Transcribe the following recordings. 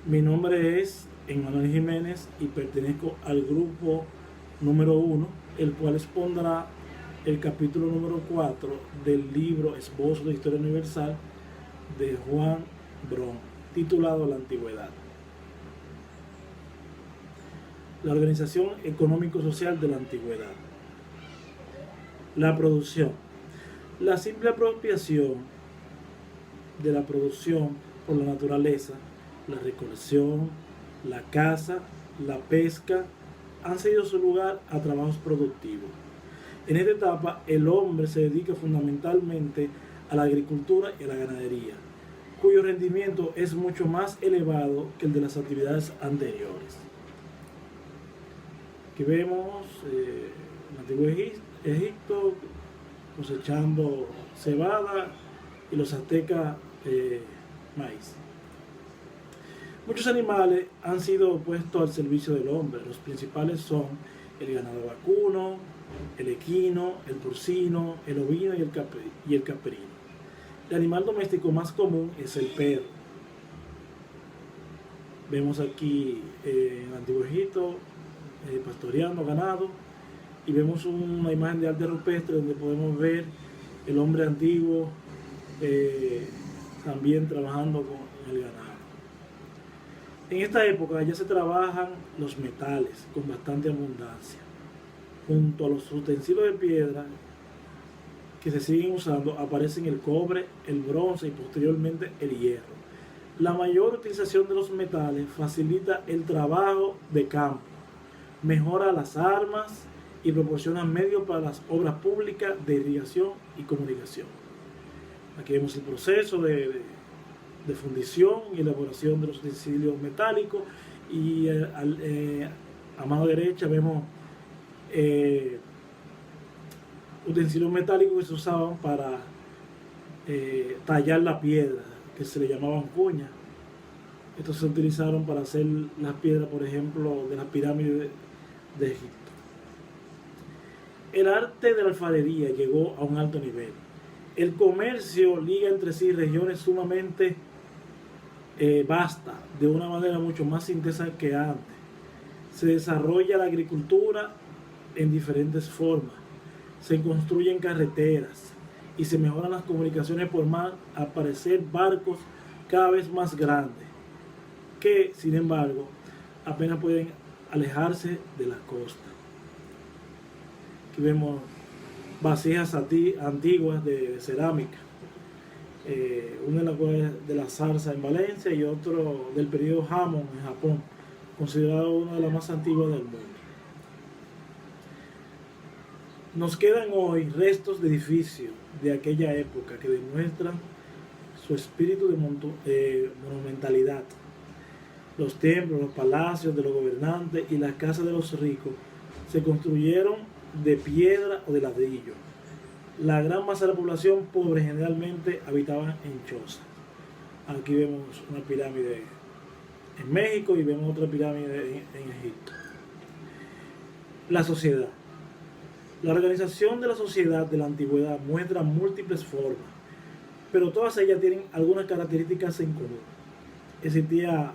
Mi nombre es Emmanuel Jiménez y pertenezco al grupo número 1, el cual expondrá el capítulo número 4 del libro Esbozo de Historia Universal de Juan Bron, titulado La Antigüedad. La organización económico-social de la antigüedad. La producción. La simple apropiación de la producción por la naturaleza, la recolección, la caza, la pesca, han cedido su lugar a trabajos productivos. En esta etapa, el hombre se dedica fundamentalmente a la agricultura y a la ganadería, cuyo rendimiento es mucho más elevado que el de las actividades anteriores. Aquí vemos el antiguo Egipto cosechando cebada y los aztecas maíz. Muchos animales han sido puestos al servicio del hombre. Los principales son el ganado vacuno, el equino, el porcino, el ovino y el caprino. El animal doméstico más común es el perro. Vemos aquí en el antiguo Egipto pastoreando ganado, y vemos una imagen de arte rupestre donde podemos ver el hombre antiguo también trabajando con el ganado. En esta época ya se trabajan los metales con bastante abundancia. Junto a los utensilios de piedra que se siguen usando aparecen el cobre, el bronce y posteriormente el hierro. La mayor utilización de los metales facilita el trabajo de campo, mejora las armas y proporciona medios para las obras públicas de irrigación y comunicación. Aquí vemos el proceso de fundición y elaboración de los utensilios metálicos, y a mano derecha vemos utensilios metálicos que se usaban para tallar la piedra, que se le llamaban cuñas. Estos se utilizaron para hacer las piedras, por ejemplo, de las pirámides de Egipto. El arte de la alfarería llegó a un alto nivel. El comercio liga entre sí regiones sumamente vastas, de una manera mucho más intensa que antes. Se desarrolla la agricultura en diferentes formas. Se construyen carreteras y se mejoran las comunicaciones por mar, al aparecer barcos cada vez más grandes, que, sin embargo, apenas pueden alejarse de la costa. Aquí vemos vasijas antiguas de cerámica, una de la zarza en Valencia y otro del periodo Hamon en Japón, considerado una de las más antiguas del mundo. Nos quedan hoy restos de edificios de aquella época que demuestran su espíritu de monumentalidad. Los templos, los palacios de los gobernantes y las casas de los ricos se construyeron de piedra o de ladrillo. La gran masa de la población pobre generalmente habitaba en chozas. Aquí vemos una pirámide en México y vemos otra pirámide en Egipto. La sociedad. La organización de la sociedad de la antigüedad muestra múltiples formas, pero todas ellas tienen algunas características en común. Existía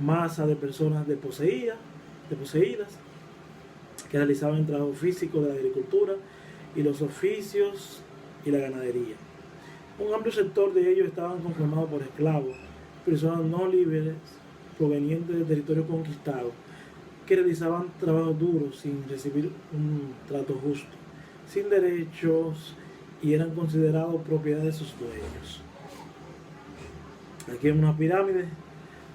masa de personas desposeídas que realizaban el trabajo físico de la agricultura y los oficios y la ganadería. Un amplio sector de ellos estaban conformados por esclavos, personas no libres provenientes de territorios conquistados, que realizaban trabajos duros sin recibir un trato justo, sin derechos, y eran considerados propiedad de sus dueños. Aquí hay una pirámide,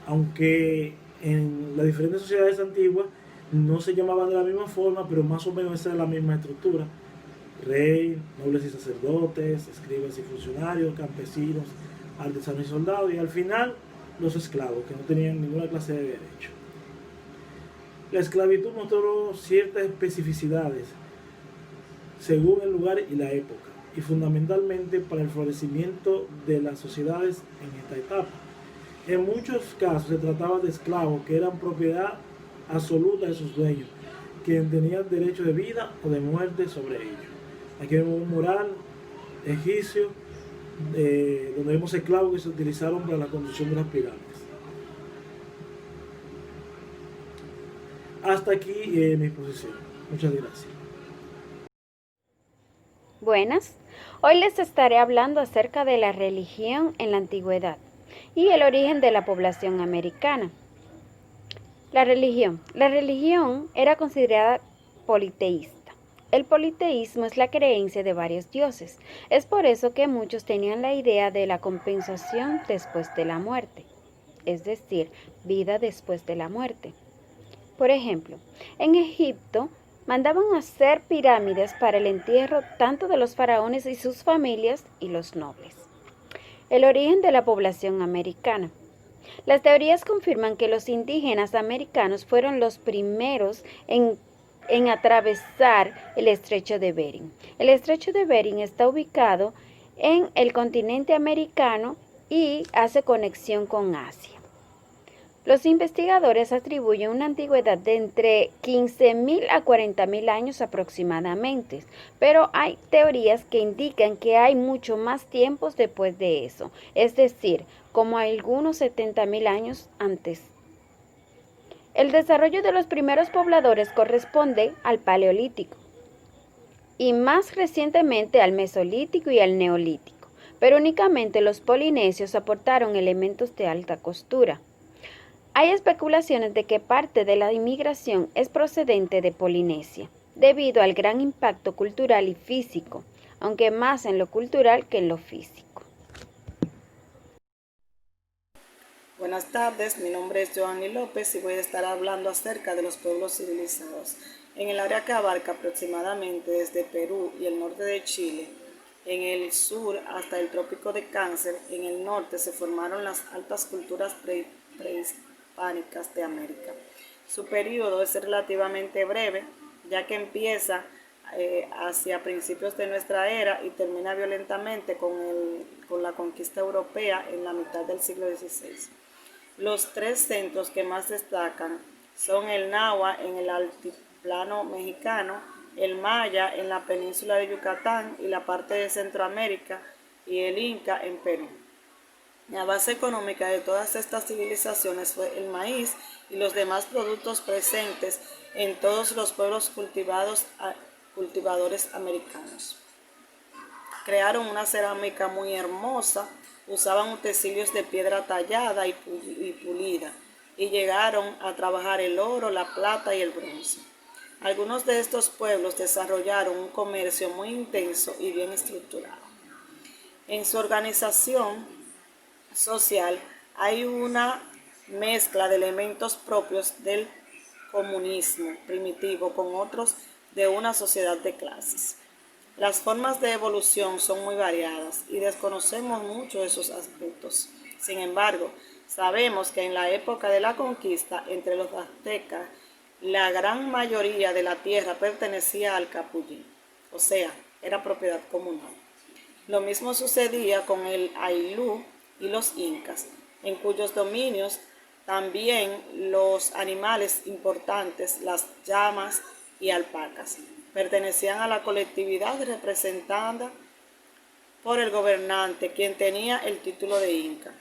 aunque en las diferentes sociedades antiguas no se llamaban de la misma forma, pero más o menos esa era la misma estructura: rey, nobles y sacerdotes, escribas y funcionarios, campesinos, artesanos y soldados, y al final los esclavos, que no tenían ninguna clase de derecho. La esclavitud mostró ciertas especificidades según el lugar y la época, y fundamentalmente para el florecimiento de las sociedades en esta etapa. En muchos casos se trataba de esclavos que eran propiedad absoluta de sus dueños, que tenían derecho de vida o de muerte sobre ellos. Aquí vemos un mural egipcio donde vemos esclavos que se utilizaron para la construcción de las pirámides. Hasta aquí mi exposición. Muchas gracias. Buenas, hoy les estaré hablando acerca de la religión en la antigüedad y el origen de la población americana. La religión era considerada politeísta. El politeísmo es la creencia de varios dioses. Es por eso que muchos tenían la idea de la compensación después de la muerte, es decir, vida después de la muerte. Por ejemplo, en Egipto mandaban hacer pirámides para el entierro tanto de los faraones y sus familias y los nobles. El origen de la población americana. Las teorías confirman que los indígenas americanos fueron los primeros en atravesar el estrecho de Bering. El estrecho de Bering está ubicado en el continente americano y hace conexión con Asia. Los investigadores atribuyen una antigüedad de entre 15.000 a 40.000 años aproximadamente, pero hay teorías que indican que hay mucho más tiempos después de eso, es decir, como algunos 70.000 años antes. El desarrollo de los primeros pobladores corresponde al Paleolítico y más recientemente al Mesolítico y al Neolítico, pero únicamente los polinesios aportaron elementos de alta costura. Hay especulaciones de que parte de la inmigración es procedente de Polinesia, debido al gran impacto cultural y físico, aunque más en lo cultural que en lo físico. Buenas tardes, mi nombre es Joanny López y voy a estar hablando acerca de los pueblos civilizados. En el área que abarca aproximadamente desde Perú y el norte de Chile, en el sur hasta el trópico de Cáncer, en el norte se formaron las altas culturas prehispánicas de América. Su periodo es relativamente breve, ya que empieza hacia principios de nuestra era y termina violentamente con la conquista europea en la mitad del siglo XVI. Los tres centros que más destacan son el Nahua en el altiplano mexicano, el Maya en la península de Yucatán y la parte de Centroamérica, y el Inca en Perú. La base económica de todas estas civilizaciones fue el maíz y los demás productos presentes en todos los pueblos cultivadores americanos. Crearon una cerámica muy hermosa, usaban utensilios de piedra tallada y pulida, y llegaron a trabajar el oro, la plata y el bronce. Algunos de estos pueblos desarrollaron un comercio muy intenso y bien estructurado. En su organización social hay una mezcla de elementos propios del comunismo primitivo con otros de una sociedad de clases. Las formas de evolución son muy variadas y desconocemos mucho de esos aspectos. Sin embargo, sabemos que en la época de la conquista entre los aztecas, la gran mayoría de la tierra pertenecía al Capulín, o sea, era propiedad comunal. Lo mismo sucedía con el Aylú y los incas, en cuyos dominios también los animales importantes, las llamas y alpacas, pertenecían a la colectividad representada por el gobernante, quien tenía el título de Inca.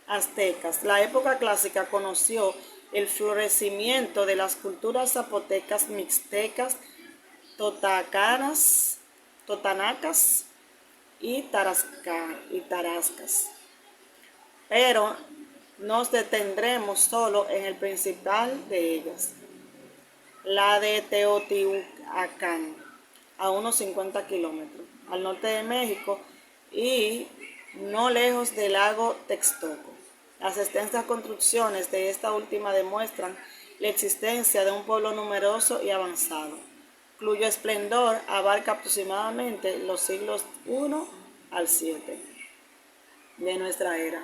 Aztecas. La época clásica conoció el florecimiento de las culturas zapotecas, mixtecas, totanacas y tarascas. Pero nos detendremos solo en el principal de ellas, la de Teotihuacán, a unos 50 kilómetros al norte de México y no lejos del lago Texcoco. Las extensas construcciones de esta última demuestran la existencia de un pueblo numeroso y avanzado, cuyo esplendor abarca aproximadamente los siglos I al VII de nuestra era.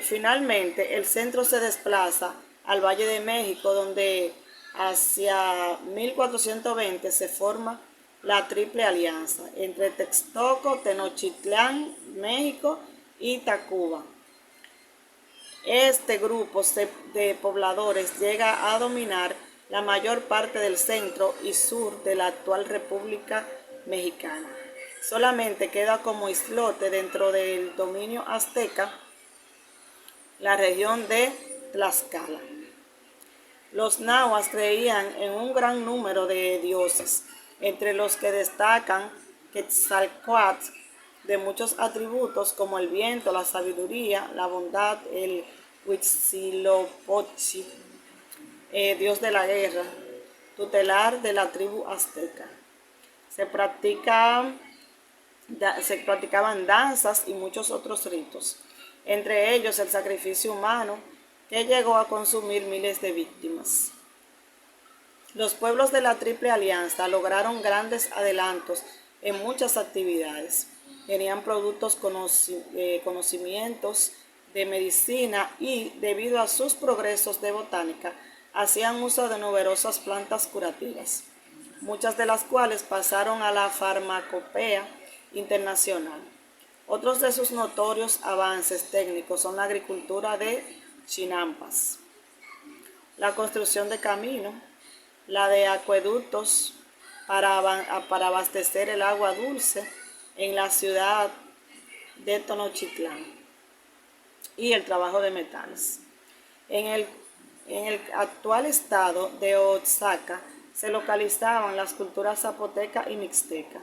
Finalmente, el centro se desplaza al Valle de México, donde hacia 1420 se forma la Triple Alianza entre Texcoco, Tenochtitlán, México y Tacuba. Este grupo de pobladores llega a dominar la mayor parte del centro y sur de la actual República Mexicana. Solamente queda como islote dentro del dominio azteca la región de Tlaxcala. Los nahuas creían en un gran número de dioses, entre los que destacan Quetzalcóatl, de muchos atributos como el viento, la sabiduría, la bondad, el Huitzilopochtli, dios de la guerra, tutelar de la tribu azteca. Se practicaban danzas y muchos otros ritos, entre ellos el sacrificio humano, que llegó a consumir miles de víctimas. Los pueblos de la Triple Alianza lograron grandes adelantos en muchas actividades. Tenían productos, conocimientos de medicina y, debido a sus progresos de botánica, hacían uso de numerosas plantas curativas, muchas de las cuales pasaron a la farmacopea internacional. Otros de sus notorios avances técnicos son la agricultura de chinampas, la construcción de caminos, la de acueductos para abastecer el agua dulce en la ciudad de Tenochtitlán y el trabajo de metales. En el actual estado de Oaxaca se localizaban las culturas zapoteca y mixteca.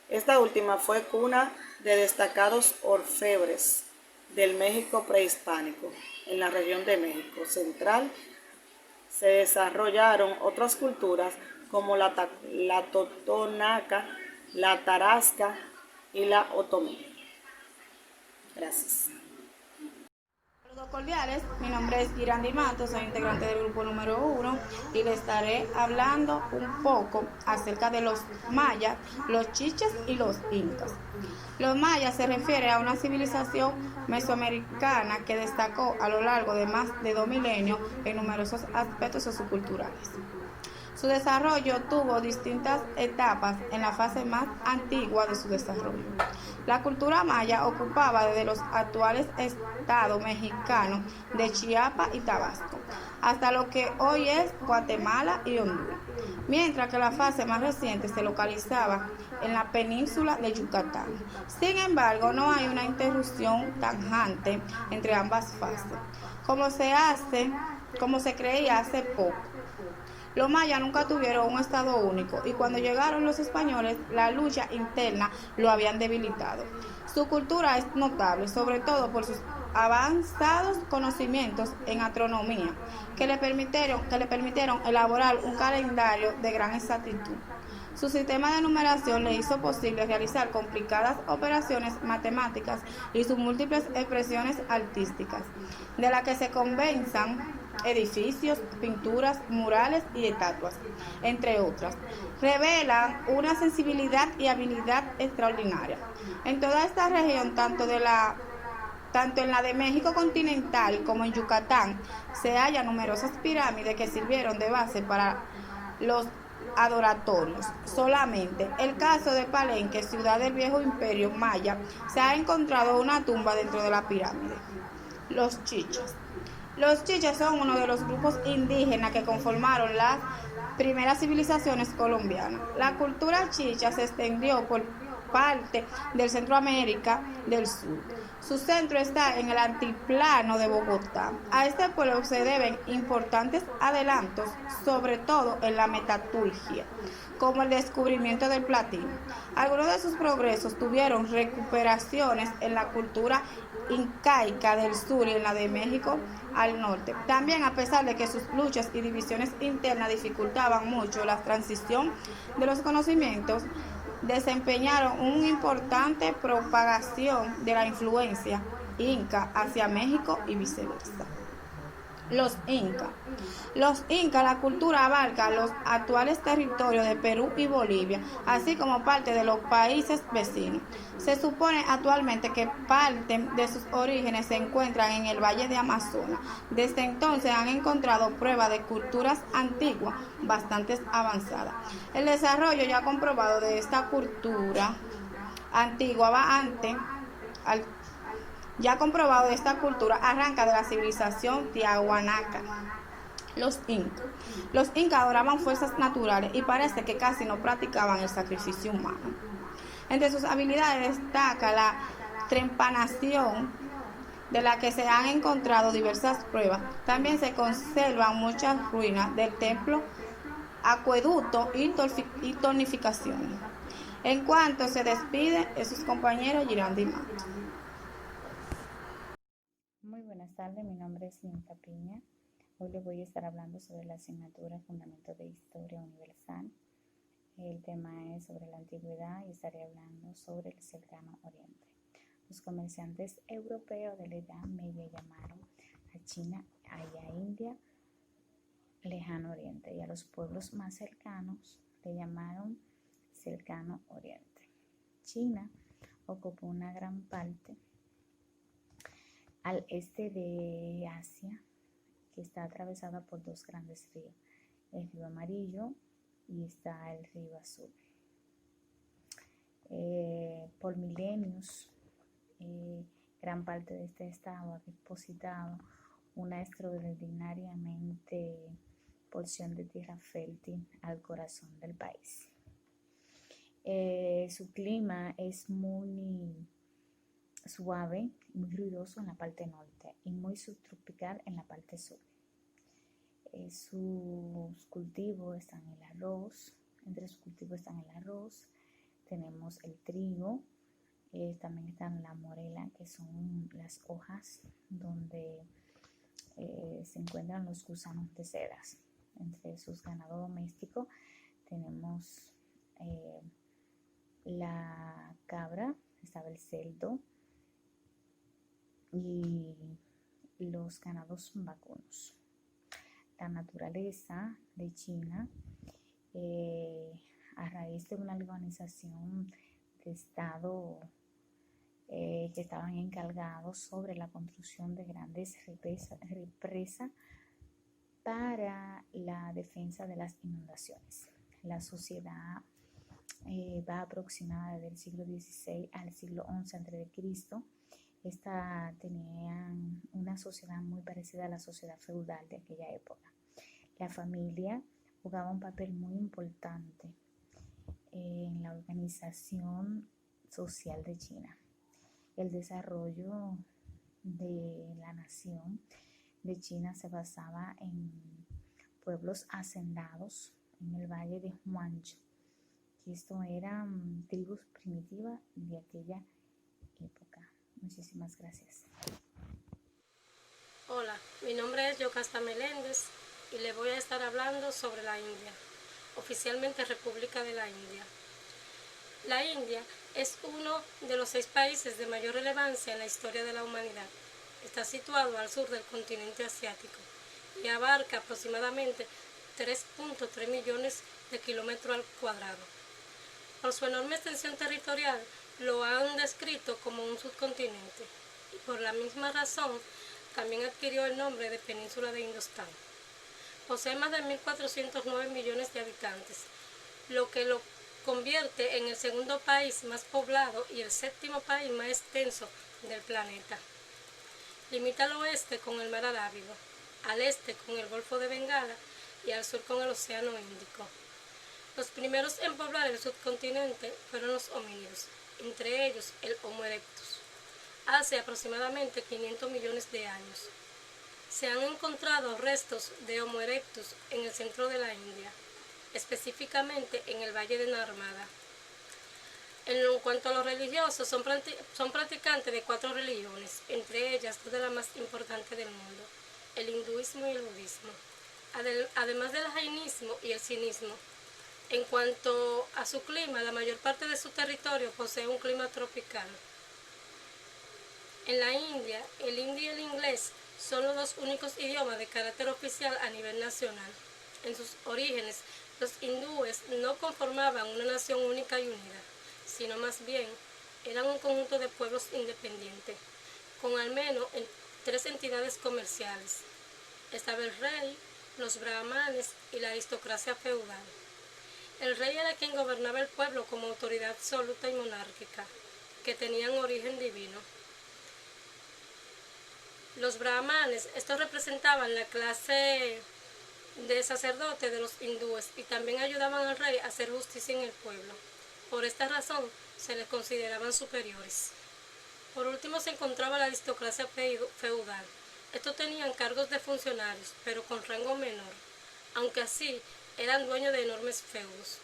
Esta última fue cuna de destacados orfebres del México prehispánico. En la región de México Central se desarrollaron otras culturas como la totonaca, la tarasca y la otomí. Gracias. Saludos cordiales, mi nombre es Girandi Matos, soy integrante del grupo número 1 y les estaré hablando un poco acerca de los mayas, los chichas y los incas. Los mayas se refiere a una civilización mesoamericana que destacó a lo largo de más de 2 milenios en numerosos aspectos socioculturales. Su desarrollo tuvo distintas etapas en la fase más antigua de su desarrollo. La cultura maya ocupaba desde los actuales estados mexicanos de Chiapas y Tabasco hasta lo que hoy es Guatemala y Honduras, mientras que la fase más reciente se localizaba en la península de Yucatán. Sin embargo, no hay una interrupción tajante entre ambas fases, como se creía hace poco. Los mayas nunca tuvieron un estado único y cuando llegaron los españoles, la lucha interna lo habían debilitado. Su cultura es notable, sobre todo por sus avanzados conocimientos en astronomía, que le permitieron elaborar un calendario de gran exactitud. Su sistema de numeración le hizo posible realizar complicadas operaciones matemáticas y sus múltiples expresiones artísticas, de las que se convensan edificios, pinturas, murales y estatuas, entre otras. Revelan una sensibilidad y habilidad extraordinaria. En toda esta región, tanto en la de México continental como en Yucatán, se hallan numerosas pirámides que sirvieron de base para los adoratorios. Solamente el caso de Palenque, ciudad del viejo imperio maya, se ha encontrado una tumba dentro de la pirámide. Los chichas. Los chichas son uno de los grupos indígenas que conformaron las primeras civilizaciones colombianas. La cultura chicha se extendió por parte del Centroamérica del Sur. Su centro está en el altiplano de Bogotá. A este pueblo se deben importantes adelantos, sobre todo en la metalurgia, como el descubrimiento del platino. Algunos de sus progresos tuvieron recuperaciones en la cultura incaica del sur y en la de México al norte. También, a pesar de que sus luchas y divisiones internas dificultaban mucho la transición de los conocimientos, desempeñaron una importante propagación de la influencia inca hacia México y viceversa. Los incas. Los incas, la cultura abarca los actuales territorios de Perú y Bolivia, así como parte de los países vecinos. Se supone actualmente que parte de sus orígenes se encuentran en el Valle de Amazonas. Desde entonces han encontrado pruebas de culturas antiguas bastante avanzadas. El desarrollo ya comprobado de esta cultura antigua arranca de la civilización tiahuanaca. Los incas. Los incas adoraban fuerzas naturales y parece que casi no practicaban el sacrificio humano. Entre sus habilidades destaca la trepanación de la que se han encontrado diversas pruebas. También se conservan muchas ruinas del templo, acueducto y tonificaciones. En cuanto se despide de sus compañeros Girandi Mato. Muy buenas tardes, mi nombre es Ninta Piña. Hoy les voy a estar hablando sobre la asignatura Fundamentos de Historia Universal. El tema es sobre la antigüedad y estaré hablando sobre el cercano oriente. Los comerciantes europeos de la Edad Media llamaron a China y a India Lejano Oriente, y a los pueblos más cercanos le llamaron Cercano Oriente. China ocupó una gran parte al este de Asia, que está atravesada por dos grandes ríos, el río Amarillo y está el río Azul. Por milenios, gran parte de este estado ha depositado una extraordinariamente porción de tierra fértil al corazón del país. Su clima es muy suave, muy ruidoso en la parte norte y muy subtropical en la parte sur. Sus cultivos están el arroz, entre sus cultivos están el arroz, tenemos el trigo, también están la morela, que son las hojas donde se encuentran los gusanos de sedas. Entre sus ganados domésticos tenemos la cabra, estaba el cerdo y los ganados vacunos. La naturaleza de China, a raíz de una organización de Estado que estaban encargados sobre la construcción de grandes represas para la defensa de las inundaciones. La sociedad va aproximada desde el siglo XVI al siglo XI a.C. Esta tenía una sociedad muy parecida a la sociedad feudal de aquella época. La familia jugaba un papel muy importante en la organización social de China. El desarrollo de la nación de China se basaba en pueblos hacendados en el valle de Huangzhou, que esto eran tribus primitivas de aquella época. Muchísimas gracias. Hola, mi nombre es Yocasta Meléndez y le voy a estar hablando sobre la India, oficialmente República de la India. La India es uno de los 6 países de mayor relevancia en la historia de la humanidad. Está situado al sur del continente asiático y abarca aproximadamente 3.3 millones de kilómetros al cuadrado. Por su enorme extensión territorial, lo han descrito como un subcontinente y por la misma razón también adquirió el nombre de Península de Indostán. Posee más de 1.409 millones de habitantes, lo que lo convierte en el segundo país más poblado y el 7º país más extenso del planeta. Limita al oeste con el Mar Arábigo, al este con el Golfo de Bengala y al sur con el Océano Índico. Los primeros en poblar el subcontinente fueron los homínidos, entre ellos el Homo erectus, hace aproximadamente 500 millones de años. Se han encontrado restos de Homo erectus en el centro de la India, específicamente en el valle de Narmada. En cuanto a los religiosos, son practicantes de 4 religiones, entre ellas 2 de las más importantes del mundo, el hinduismo y el budismo, además del jainismo y el sinismo. En cuanto a su clima, la mayor parte de su territorio posee un clima tropical. En la India, el hindi y el inglés son los 2 únicos idiomas de carácter oficial a nivel nacional. En sus orígenes, los hindúes no conformaban una nación única y unida, sino más bien eran un conjunto de pueblos independientes, con al menos 3 entidades comerciales. Estaba el rey, los brahmanes y la aristocracia feudal. El rey era quien gobernaba el pueblo como autoridad absoluta y monárquica, que tenían origen divino. Los brahmanes, estos representaban la clase de sacerdotes de los hindúes y también ayudaban al rey a hacer justicia en el pueblo. Por esta razón se les consideraban superiores. Por último se encontraba la aristocracia feudal. Estos tenían cargos de funcionarios, pero con rango menor, aunque así eran dueños de enormes feudos.